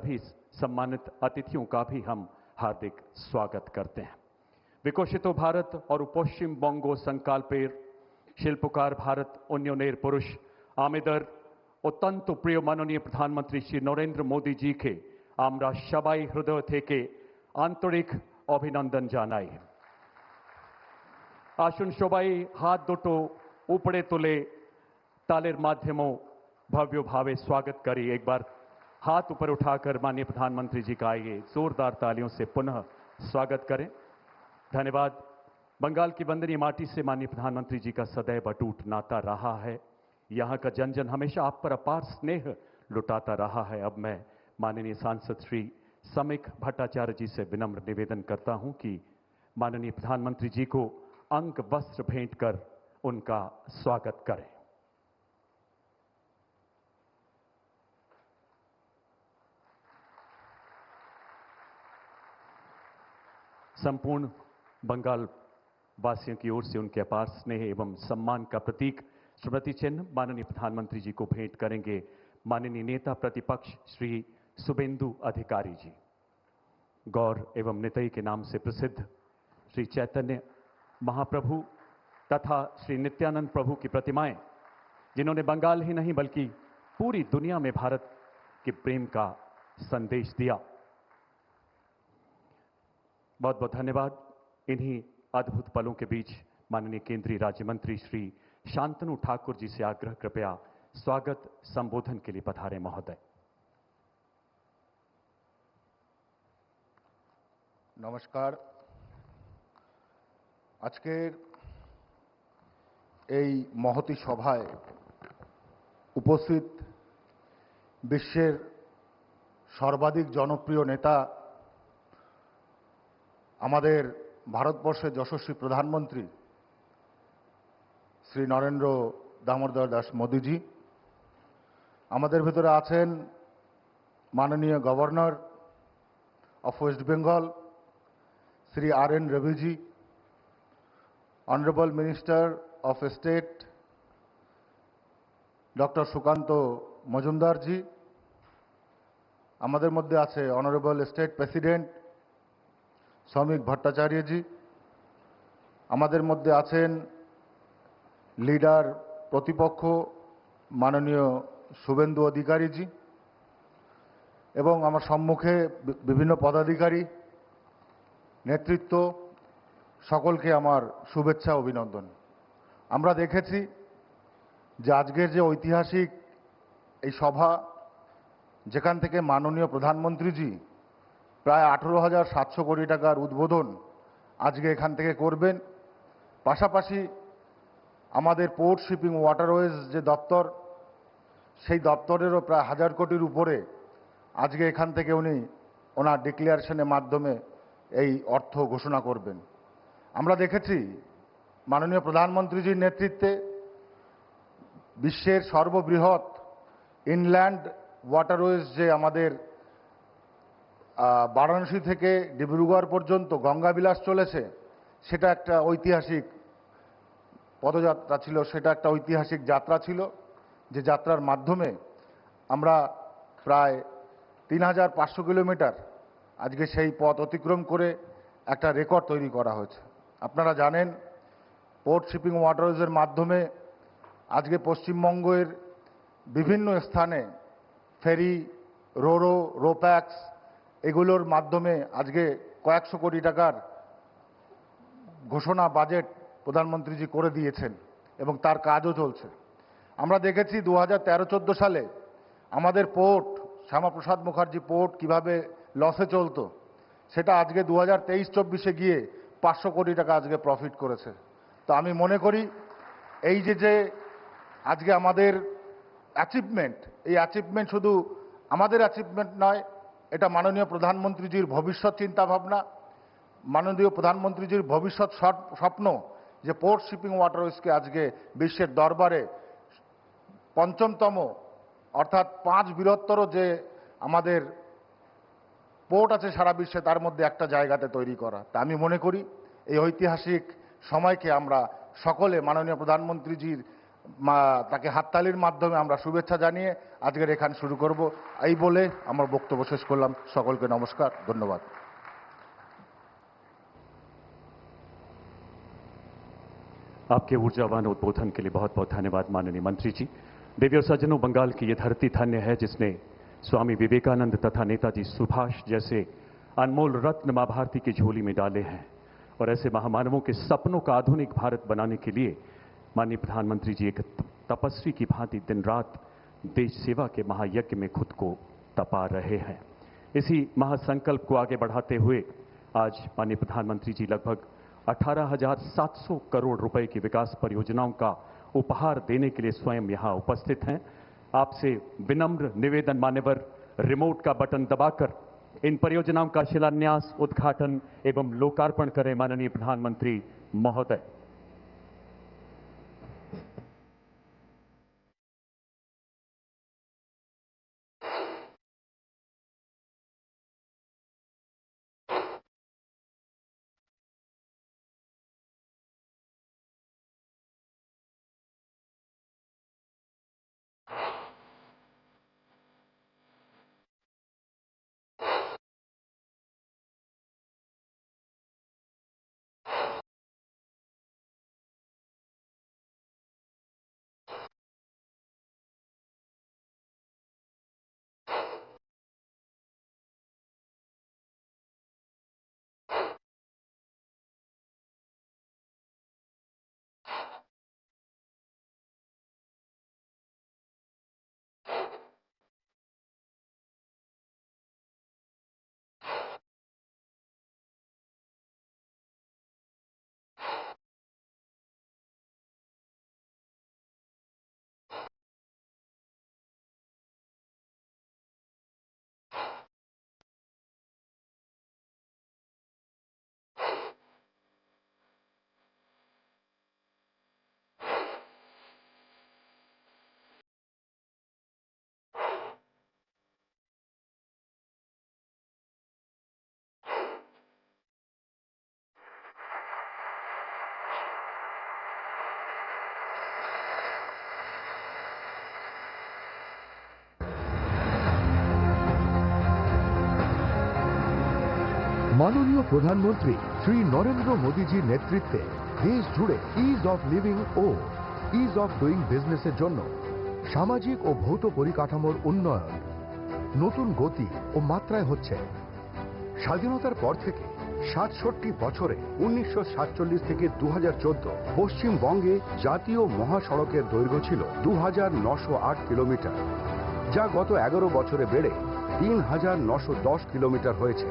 सभी सम्मानित अतिथियों का भी हम हार्दिक स्वागत करते हैं। विकसितो भारत और पश्चिम बंगो संकल्पेर शिल्पकार भारत उन्नयनेर पुरुष आमेदर अत्यंत प्रिय माननीय प्रधानमंत्री श्री नरेंद्र मोदी जी के आमरा सबाई हृदय थेके आंतरिक अभिनंदन जानाई। आसुन सबाई हाथ दुटो ऊपरे तुले तालेर माध्यमों भव्य भावे स्वागत करी। एक बार हाथ ऊपर उठाकर माननीय प्रधानमंत्री जी का आइए जोरदार तालियों से पुनः स्वागत करें। धन्यवाद। बंगाल की वंदनीय माटी से माननीय प्रधानमंत्री जी का सदैव अटूट नाता रहा है। यहाँ का जन जन हमेशा आप पर अपार स्नेह लुटाता रहा है। अब मैं माननीय सांसद श्री समीक भट्टाचार्य जी से विनम्र निवेदन करता हूं कि माननीय प्रधानमंत्री जी को अंग वस्त्र भेंट कर उनका स्वागत करें। संपूर्ण बंगाल वासियों की ओर से उनके अपार स्नेह एवं सम्मान का प्रतीक स्मृति चिन्ह माननीय प्रधानमंत्री जी को भेंट करेंगे माननीय नेता प्रतिपक्ष श्री शुभेंदु अधिकारी जी। गौर एवं नितई के नाम से प्रसिद्ध श्री चैतन्य महाप्रभु तथा श्री नित्यानंद प्रभु की प्रतिमाएं, जिन्होंने बंगाल ही नहीं बल्कि पूरी दुनिया में भारत के प्रेम का संदेश दिया। बहुत बहुत धन्यवाद। इन्हीं अद्भुत पलों के बीच माननीय केंद्रीय राज्य मंत्री श्री शांतनु ठाकुर जी से आग्रह, कृपया स्वागत संबोधन के लिए पधारें महोदय। नमस्कार। आजकेर এই মহতি সভায় উপস্থিত বিশ্বের সর্বাধিক জনপ্রিয় নেতা আমাদের ভারতবর্ষের যশস্বী প্রধানমন্ত্রী শ্রী নরেন্দ্র দামোদর দাস মোদীজি, আমাদের ভিতরে আছেন মাননীয় governor of West Bengal Shri RN Ravi ji, honourable minister of state doctor Sukanta Majumdar জি, আমাদের মধ্যে আছে honourable state president Samik Bhattacharya জি, আমাদের মধ্যে আছেন লিডার প্রতিপক্ষ মাননীয় শুভেন্দু অধিকারী জি, এবং আমার সম্মুখে বিভিন্ন পদাধিকারী নেতৃত্ব, সকলকে আমার শুভেচ্ছা অভিনন্দন। আমরা দেখেছি যে আজকের যে ঐতিহাসিক এই সভা, যেখান থেকে মাননীয় প্রধানমন্ত্রীজি প্রায় 18,700 কোটি টাকার উদ্বোধন আজকে এখান থেকে করবেন। পাশাপাশি আমাদের পোর্ট শিপিং ওয়াটারওয়েজ যে দপ্তর, সেই দপ্তরেরও প্রায় 1000 কোটির উপরে আজকে এখান থেকে উনি ওনার ডিক্লারেশনের মাধ্যমে এই অর্থ ঘোষণা করবেন। আমরা দেখেছি মাননীয় প্রধানমন্ত্রীজির নেতৃত্বে বিশ্বের সর্ববৃহৎ ইনল্যান্ড ওয়াটারওয়েজ যে আমাদের বারাণসী থেকে ডিব্রুগড় পর্যন্ত গঙ্গা বিলাস চলেছে, সেটা একটা ঐতিহাসিক পদযাত্রা ছিল, সেটা একটা ঐতিহাসিক যাত্রা ছিল, যে যাত্রার মাধ্যমে আমরা প্রায় 3500 কিলোমিটার আজকে সেই পথ অতিক্রম করে একটা রেকর্ড তৈরি করা হয়েছে। আপনারা জানেন পোর্ট শিপিং ওয়াটারওয়েজের মাধ্যমে আজকে পশ্চিমবঙ্গের বিভিন্ন স্থানে ফেরি, রোরো, রোপ্যাক্স এগুলোর মাধ্যমে আজকে কয়েকশো কোটি টাকার ঘোষণা বাজেট প্রধানমন্ত্রীজি করে দিয়েছেন এবং তার কাজও চলছে। আমরা দেখেছি 2013-14 সালে আমাদের পোর্ট শ্যামাপ্রসাদ মুখার্জি পোর্ট কিভাবে লসে চলতো, সেটা আজকে 2023-24 গিয়ে 500 কোটি টাকা আজকে প্রফিট করেছে। তো আমি মনে করি এই যে আজকে আমাদের অ্যাচিভমেন্ট, এই অ্যাচিভমেন্ট শুধু আমাদের অ্যাচিভমেন্ট নয়, এটা মাননীয় প্রধানমন্ত্রীজির ভবিষ্যৎ চিন্তাভাবনা, মাননীয় প্রধানমন্ত্রীজির ভবিষ্যৎ স্বপ্ন যে পোর্ট শিপিং ওয়াটারওয়েজকে আজকে বিশ্বের দরবারে পঞ্চমতম অর্থাৎ 5 বৃহত্তর যে আমাদের পোর্ট আছে সারা বিশ্বে, তার মধ্যে একটা জায়গাতে তৈরি করা। তা আমি মনে করি এই ঐতিহাসিক সময়কে আমরা সকলে মাননীয় প্রধানমন্ত্রীজির তাকে হাততালির মাধ্যমে আমরা শুভেচ্ছা জানিয়ে আজকের এখান শুরু করব। এই বলে আমার বক্তব্য শেষ করলাম। সকলকে নমস্কার, ধন্যবাদ। आपके ऊर्जावान उद्बोधन के लिए बहुत बहुत धन्यवाद माननीय मंत्री जी। देवी और सज्जनों, बंगाल की ये धरती धन्य है जिसने स्वामी विवेकानंद तथा नेताजी सुभाष जैसे अनमोल रत्न मां भारती की झोली में डाले हैं। और ऐसे महामानवों के सपनों का आधुनिक भारत बनाने के लिए माननीय प्रधानमंत्री जी एक तपस्वी की भांति दिन रात देश सेवा के महायज्ञ में खुद को तपा रहे हैं। इसी महासंकल्प को आगे बढ़ाते हुए आज माननीय प्रधानमंत्री जी लगभग 18,700 करोड़ रुपए की विकास परियोजनाओं का उपहार देने के लिए स्वयं यहां उपस्थित हैं। आपसे विनम्र निवेदन मान्यवर, रिमोट का बटन दबाकर इन परियोजनाओं का शिलान्यास, उद्घाटन एवं लोकार्पण करें माननीय प्रधानमंत्री महोदय। মাননীয় প্রধানমন্ত্রী শ্রী নরেন্দ্র মোদীজির নেতৃত্বে দেশ জুড়ে ইজ অফ লিভিং ও ইজ অফ ডুইং বিজনেসের জন্য সামাজিক ও ভৌত পরিকাঠামোর উন্নয়ন নতুন গতি ও মাত্রায় হচ্ছে। স্বাধীনতার পর থেকে ৬৭ বছরে ১৯৪৭ থেকে ২০১৪ পশ্চিমবঙ্গে জাতীয় মহাসড়কের দৈর্ঘ্য ছিল ২,৯০৮ কিলোমিটার, যা গত ১১ বছরে বেড়ে ৩,৯১০ কিলোমিটার হয়েছে।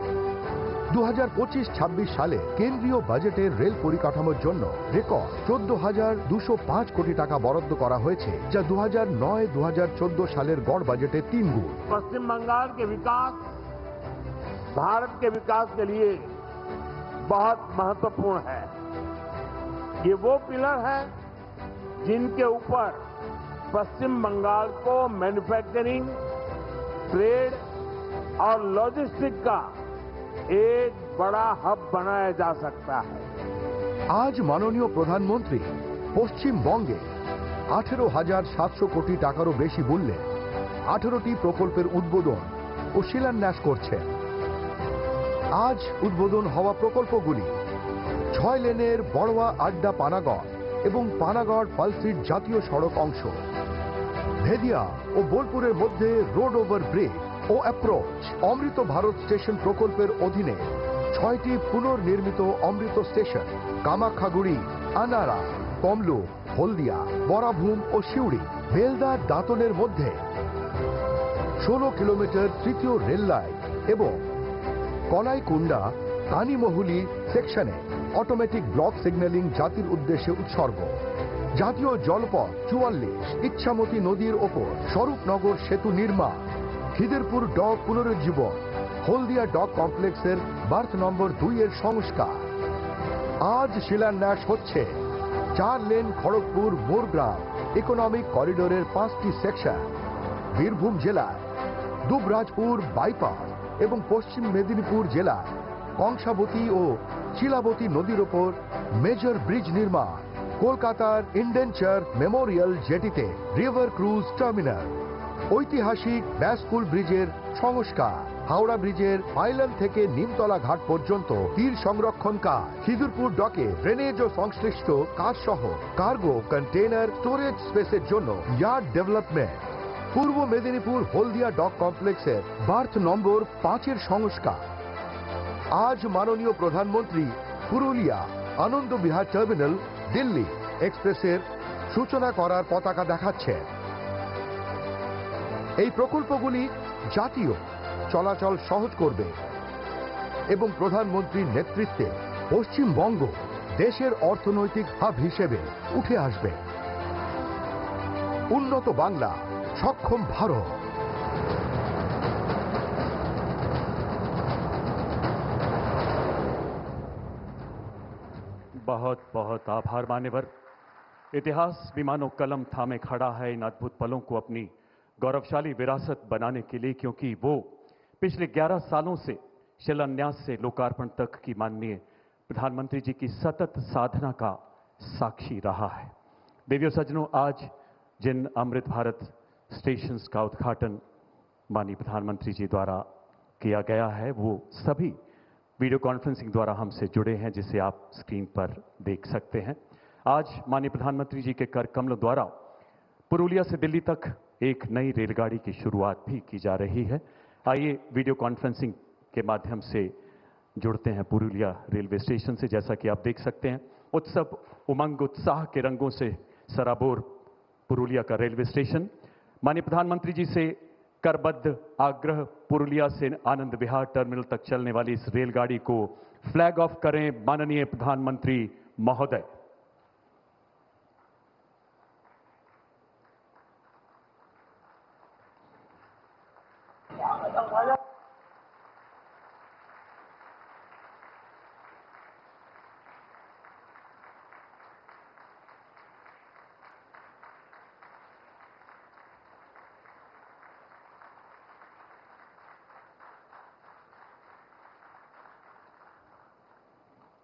২০২৫-২৬ সালে কেন্দ্রীয় বাজেটের রেল পরিকাঠামোর জন্য রেকর্ড ১৪,২০৫ কোটি টাকা বরাদ্দ করা হয়েছে, যা ২০০৯-২০১৪ সালের গড় বাজেটের ৩ গুণ। पश्चिम बंगाल के विकास भारत के विकास के लिए बहुत महत्वपूर्ण है। ये वो पिलर है जिनके ऊपर पश्चिम बंगाल को मैन्युफैक्चरिंग, ट्रेड और लॉजिस्टिक का एक बड़ा हब बनाया जा सकता है। আজ মাননীয় প্রধানমন্ত্রী পশ্চিমবঙ্গে 18,700 কোটি টাকারও বেশি মূল্যে 18টি প্রকল্পের উদ্বোধন ও শিলান্যাস করছেন। আজ উদ্বোধন হওয়া প্রকল্পগুলি 6 লেনের বড়োয়া আড্ডা পানাগড় এবং পানাগড় পালসিট জাতীয় সড়ক অংশ, ভেদিয়া ও বোলপুরের মধ্যে রোড ওভার ব্রিজ ও অ্যাপ্রোচ, অমৃত ভারত স্টেশন প্রকল্পের অধীনে 6টি পুনর্নির্মিত অমৃত স্টেশন, কামাখ্যাগুড়ি, আনারা, তমলুক, হলদিয়া, বরাভূম ও সিউড়ি, বেলদা, দাঁতনের মধ্যে 16 কিলোমিটার তৃতীয় রেল লাইন এবং কলাইকুণ্ডা, কানিমহুলি সেকশনে অটোমেটিক ব্লক সিগন্যালিং জাতির উদ্দেশ্যে উৎসর্গ। জাতীয় জলপথ 44 ইচ্ছামতি নদীর ওপর স্বরূপনগর সেতু নির্মাণ, খিদিরপুর ডক পুনরুজ্জীবন, হলদিয়া ডক কমপ্লেক্সের বার্থ নম্বর 2 এর সংস্কার। আজ শিলান্যাস হচ্ছে 4 লেন খড়গপুর মোরগ্রাম ইকোনমিক করিডোরের 5টি সেকশন। বীরভূম জেলায় দুবরাজপুর বাইপাস এবং পশ্চিম মেদিনীপুর জেলায় কংসাবতী ও চিলাবতী নদীর ওপর মেজর ব্রিজ নির্মাণ। কলকাতার ইন্ডেনচার মেমোরিয়াল জেটিতে রিভার ক্রুজ টার্মিনাল, ঐতিহাসিক ব্যাসকুল ব্রিজের সংস্কার, হাওড়া ব্রিজের আইল্যান্ড থেকে নিমতলা ঘাট পর্যন্ত তীর সংরক্ষণ কাজ, খিদিরপুর ডকে ড্রেনেজ ও সংশ্লিষ্ট কাজ সহ কার্গো কন্টেইনার স্টোরেজ স্পেসের জন্য ইয়ার্ড ডেভেলপমেন্ট, পূর্ব মেদিনীপুর হলদিয়া ডক কমপ্লেক্সের বার্থ নম্বর 5-এর সংস্কার। আজ মাননীয় প্রধানমন্ত্রী পুরুলিয়া আনন্দ বিহার টার্মিনাল দিল্লি এক্সপ্রেসের সূচনা করার পতাকা দেখাচ্ছেন। এই প্রকল্পগুলি জাতীয় চলাচল সহজ করবে এবং প্রধানমন্ত্রীর নেতৃত্বে পশ্চিমবঙ্গ দেশের অর্থনৈতিক হাব হিসেবে উঠে আসবে। উন্নত বাংলা, সক্ষম ভারত। बहुत बहुत आभार मान्यवर। इतिहास भी मानो कलम थामे खड़ा है इन अद्भुत पलों को अपनी गौरवशाली विरासत बनाने के लिए, क्योंकि वो पिछले 11 सालों से शिलान्यास से लोकार्पण तक की माननीय प्रधानमंत्री जी की सतत साधना का साक्षी रहा है। देवियों सज्जनों, आज जिन अमृत भारत स्टेशंस का उद्घाटन माननीय प्रधानमंत्री जी द्वारा किया गया है, वो सभी वीडियो कॉन्फ्रेंसिंग द्वारा हमसे जुड़े हैं, जिसे आप स्क्रीन पर देख सकते हैं। आज माननीय प्रधानमंत्री जी के कर कमलों द्वारा पुरुलिया से दिल्ली तक एक नई रेलगाड़ी की शुरुआत भी की जा रही है। आइए वीडियो कॉन्फ्रेंसिंग के माध्यम से जुड़ते हैं पुरुलिया रेलवे स्टेशन से। जैसा कि आप देख सकते हैं, उत्सव, उमंग, उत्साह के रंगों से सराबोर पुरुलिया का रेलवे स्टेशन। माननीय प्रधानमंत्री जी से करबद्ध आग्रह, पुरुलिया से आनंद विहार टर्मिनल तक चलने वाली इस रेलगाड़ी को फ्लैग ऑफ करें माननीय प्रधानमंत्री महोदय।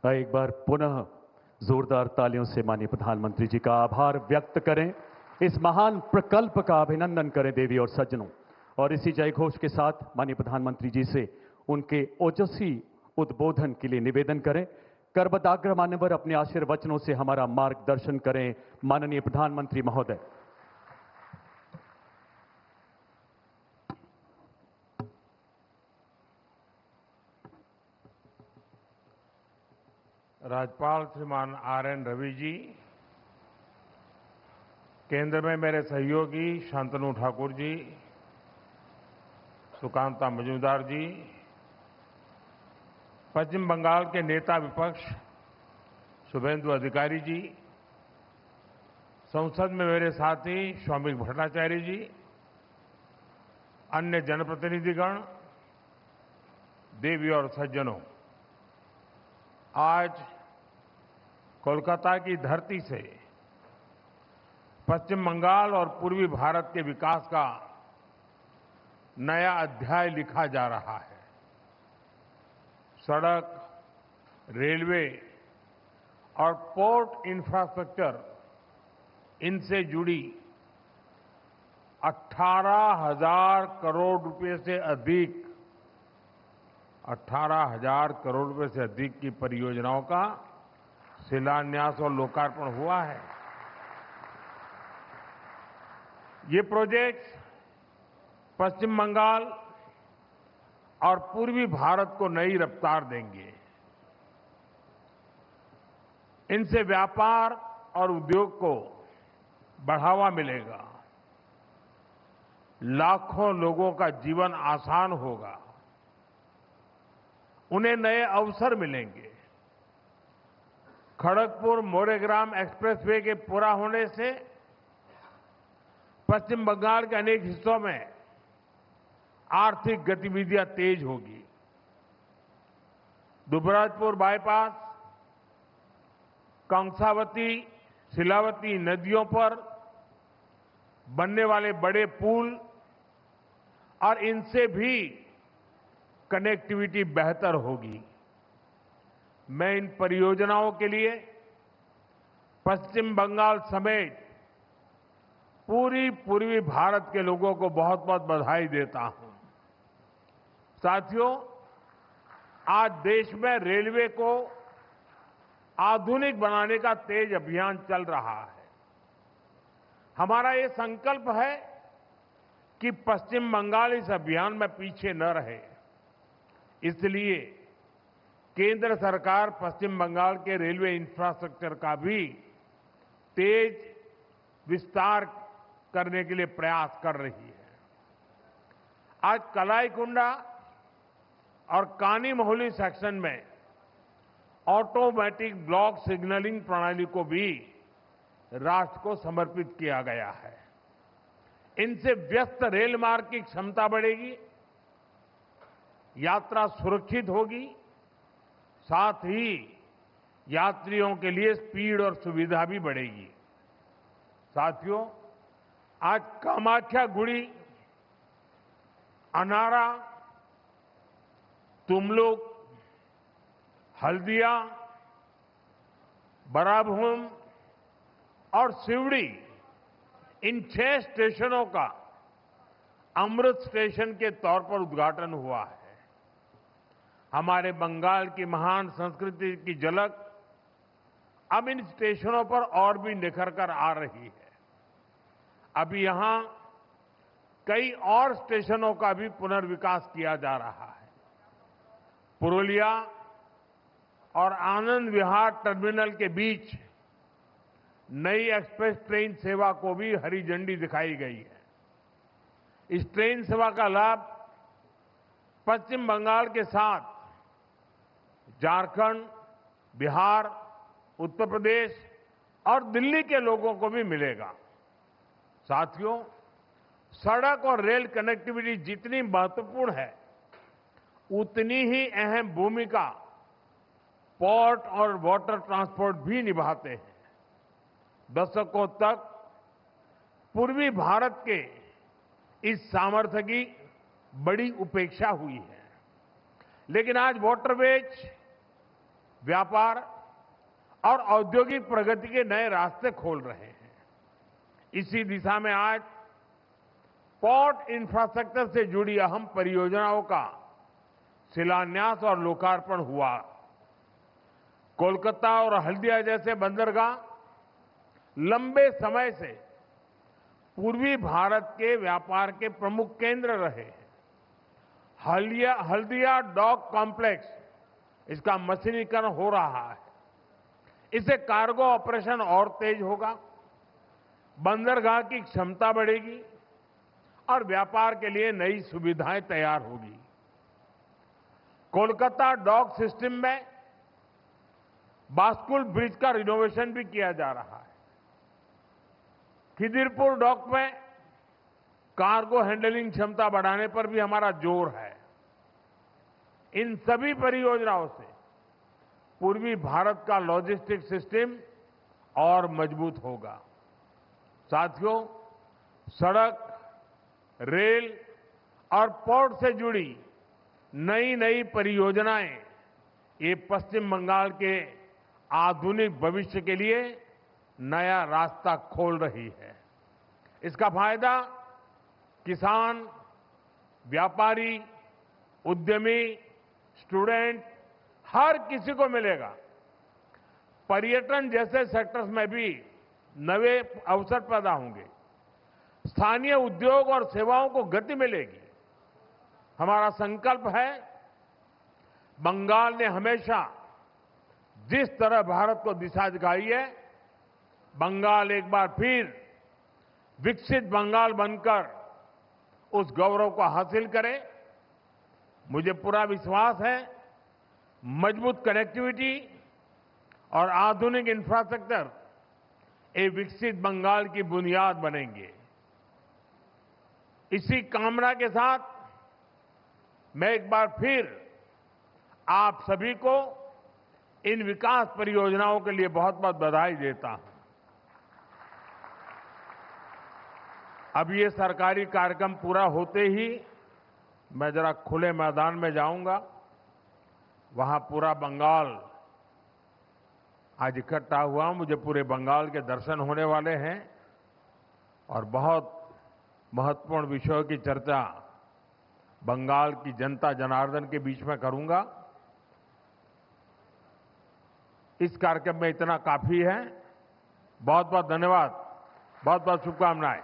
एक बार पुनः जोरदार तालियों से माननीय प्रधानमंत्री जी का आभार व्यक्त करें, इस महान प्रकल्प का अभिनंदन करें देवी और सज्जनों। और इसी जयघोष के साथ माननीय प्रधानमंत्री जी से उनके ओजस्वी उद्बोधन के लिए निवेदन करें। करबद्धाग्रह मान्यवर अपने आशीर्वचनों से हमारा मार्गदर्शन करें माननीय प्रधानमंत्री महोदय। राज्यपाल श्रीमान आर.एन. रवि जी, केंद्र में मेरे सहयोगी शांतनु ठाकुर जी, सुकांता मजूमदार जी, पश्चिम बंगाल के नेता विपक्ष शुभेंदु अधिकारी जी, संसद में मेरे साथी शौमिक भट्टाचार्य जी, अन्य जनप्रतिनिधिगण, देवी और सज्जनों, आज कोलकाता की धरती से पश्चिम बंगाल और पूर्वी भारत के विकास का नया अध्याय लिखा जा रहा है। सड़क, रेलवे और पोर्ट इंफ्रास्ट्रक्चर, इनसे जुड़ी 18,000 करोड़ रुपए से अधिक 18,000 करोड़ रुपए से अधिक की परियोजनाओं का शिलान्यास और लोकार्पण हुआ है। ये प्रोजेक्ट्स पश्चिम बंगाल और पूर्वी भारत को नई रफ्तार देंगे। इनसे व्यापार और उद्योग को बढ़ावा मिलेगा, लाखों लोगों का जीवन आसान होगा, उन्हें नए अवसर मिलेंगे। खड़गपुर मोरेग्राम एक्सप्रेसवे के पूरा होने से पश्चिम बंगाल के अनेक हिस्सों में आर्थिक गतिविधियां तेज होगी। दुबराजपुर बाईपास, कंसावती, शिलावती नदियों पर बनने वाले बड़े पुल और इनसे भी कनेक्टिविटी बेहतर होगी। मैं इन परियोजनाओं के लिए पश्चिम बंगाल समेत पूरी पूर्वी भारत के लोगों को बहुत बहुत बधाई देता हूं। साथियों, आज देश में रेलवे को आधुनिक बनाने का तेज अभियान चल रहा है। हमारा ये संकल्प है कि पश्चिम बंगाल इस अभियान में पीछे न रहे। इसलिए केंद्र सरकार पश्चिम बंगाल के रेलवे इंफ्रास्ट्रक्चर का भी तेज विस्तार करने के लिए प्रयास कर रही है। आज कलाईकुंडा और कानी मोहली सेक्शन में ऑटोमेटिक ब्लॉक सिग्नलिंग प्रणाली को भी राष्ट्र को समर्पित किया गया है। इनसे व्यस्त रेल मार्ग की क्षमता बढ़ेगी, यात्रा सुरक्षित होगी, साथ ही यात्रियों के लिए स्पीड और सुविधा भी बढ़ेगी। साथियों, आज कामाख्या गुड़ी, अनारा, तुमलुक, हल्दिया, बराभूम और सिवड़ी, इन 6 स्टेशनों का अमृत स्टेशन के तौर पर उद्घाटन हुआ है। हमारे बंगाल की महान संस्कृति की झलक अब इन स्टेशनों पर और भी निखर कर आ रही है। अभी यहां कई और स्टेशनों का भी पुनर्विकास किया जा रहा है। पुरुलिया और आनंद विहार टर्मिनल के बीच नई एक्सप्रेस ट्रेन सेवा को भी हरी झंडी दिखाई गई है। इस ट्रेन सेवा का लाभ पश्चिम बंगाल के साथ झारखंड, बिहार, उत्तर प्रदेश और दिल्ली के लोगों को भी मिलेगा। साथियों, सड़क और रेल कनेक्टिविटी जितनी महत्वपूर्ण है, उतनी ही अहम भूमिका पोर्ट और वाटर ट्रांसपोर्ट भी निभाते हैं। दशकों तक पूर्वी भारत के इस सामर्थ्य की बड़ी उपेक्षा हुई है, लेकिन आज वाटरवेज, व्यापार और औद्योगिक प्रगति के नए रास्ते खोल रहे हैं। इसी दिशा में आज पोर्ट इंफ्रास्ट्रक्चर से जुड़ी अहम परियोजनाओं का शिलान्यास और लोकार्पण हुआ। कोलकाता और हल्दिया जैसे बंदरगाह लंबे समय से पूर्वी भारत के व्यापार के प्रमुख केंद्र रहे हैं। हल्दिया डॉक कॉम्प्लेक्स, इसका मशीनीकरण हो रहा है। इससे कार्गो ऑपरेशन और तेज होगा, बंदरगाह की क्षमता बढ़ेगी और व्यापार के लिए नई सुविधाएं तैयार होगी। कोलकाता डॉक सिस्टम में बास्कुल ब्रिज का रिनोवेशन भी किया जा रहा है। खिदिरपुर डॉक में कार्गो हैंडलिंग क्षमता बढ़ाने पर भी हमारा जोर है। इन सभी परियोजनाओं से पूर्वी भारत का लॉजिस्टिक सिस्टम और मजबूत होगा। साथियों, सड़क, रेल और पोर्ट से जुड़ी नई नई परियोजनाएं ये पश्चिम बंगाल के आधुनिक भविष्य के लिए नया रास्ता खोल रही है। इसका फायदा किसान, व्यापारी, उद्यमी, स्टूडेंट, हर किसी को मिलेगा। पर्यटन जैसे सेक्टर्स में भी नए अवसर पैदा होंगे। स्थानीय उद्योग और सेवाओं को गति मिलेगी। हमारा संकल्प है, बंगाल ने हमेशा जिस तरह भारत को दिशा दिखाई है, बंगाल एक बार फिर विकसित बंगाल बनकर उस गौरव को हासिल करे। मुझे पूरा विश्वास है, मजबूत कनेक्टिविटी और आधुनिक इंफ्रास्ट्रक्चर ये विकसित बंगाल की बुनियाद बनेंगे। इसी कामना के साथ मैं एक बार फिर आप सभी को इन विकास परियोजनाओं के लिए बहुत बहुत बधाई देता हूं। अब ये सरकारी कार्यक्रम पूरा होते ही मैं जरा खुले मैदान में जाऊंगा। वहां पूरा बंगाल आज इकट्ठा हुआ, मुझे पूरे बंगाल के दर्शन होने वाले हैं और बहुत महत्वपूर्ण विषयों की चर्चा बंगाल की जनता जनार्दन के बीच में करूंगा। इस कार्यक्रम में इतना काफी है। बहुत बहुत धन्यवाद, बहुत बहुत शुभकामनाएं।